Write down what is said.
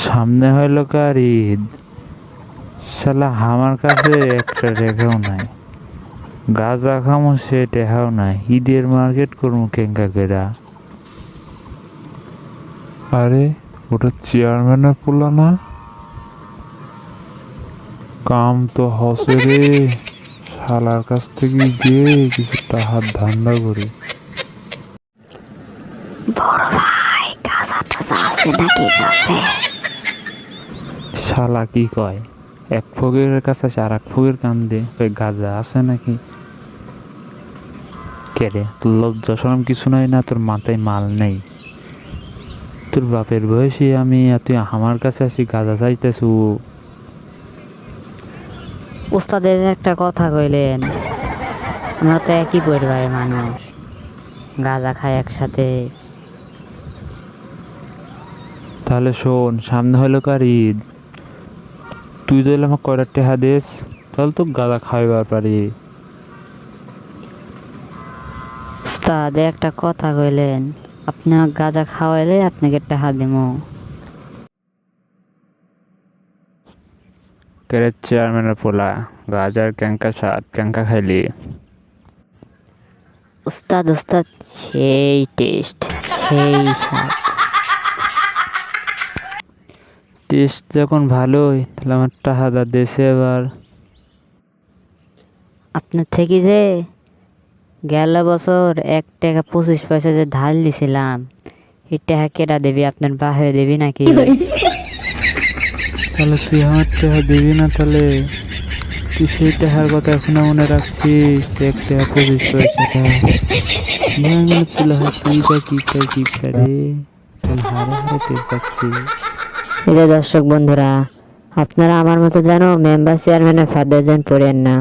সামনে হইলো কার ঈদ, শালা আমার কাছে একটা রেখাও নাই, গাঁজা খামো সে টেহাও নাই, ঈদের মার্কেট করবো কেঙ্কা কেরা। আরে ওটা চেয়ারম্যানের পোলা না? কাম তো হসে রে, শালার কাছ থেকে গিয়ে কিছু টাহার ধান্দা করি। বড় ভাই গাঁজা টাজা আছে নাকি কাছে? শালা কি কয়, এক ফকিরের কাছে আছে আর এক ফকির কান্দে কই গাঁজা আছে নাকি? কে রে, তোর লজ্জা শরম কিছু নাই না? তোর মাথায় মাল নেই? তোর বাপের বয়সী আমি আর তুই আমার কাছে আসি গাঁজা চাইতেছু? উস্তাদের একটা কথা কইলেন, আমরা তো একই পরিবারের মানুষ, গাঁজা খাই একসাথে। তাহলে শোন, সামনে হলো কার ঈদ, তুই যদি আমাকে কয়টা টেহা দিস তাহলে তো গাঁজা খাইবার পারি। উস্তাদ একটা কথা কইলেন, আপনি আমাকে গাঁজা খাওয়াইলে আপনাকে টাকা দিমু। কেরে চেয়ারম্যানের পোলা, গাঁজার ক্যাঙ্কা স্বাদ, ক্যাঙ্কা খাইলি? উস্তাদ উস্তাদ সেই টেস্ট, সেই স্বাদ। টেস্ট যখন ভালোই, তাহলে আমার টাহাদা দেশে এবার। আপনার থেকে যে গেল বছর 1 টাকা 25 পয়সা যে ধার দিছিলাম, এই টাকা কেটা দেবি? আপনার বাহে দেবি নাকি? তাহলে তুই আমার টাকা দিবি না? তাহলে তুই সেই টাকার কথা এখনো মনে রাখছিস? 1 টাকা 25 পয়সাটা কিভাবে তুলে হয়? তুই বা কি চাই কি রে, চল হারে হারে টের পাচ্ছি। এই যে দর্শক বন্ধুরা, আপনারা আমার মতো যেন মেম্বার চেয়ারম্যানের ফাঁদে যেন পড়েন না।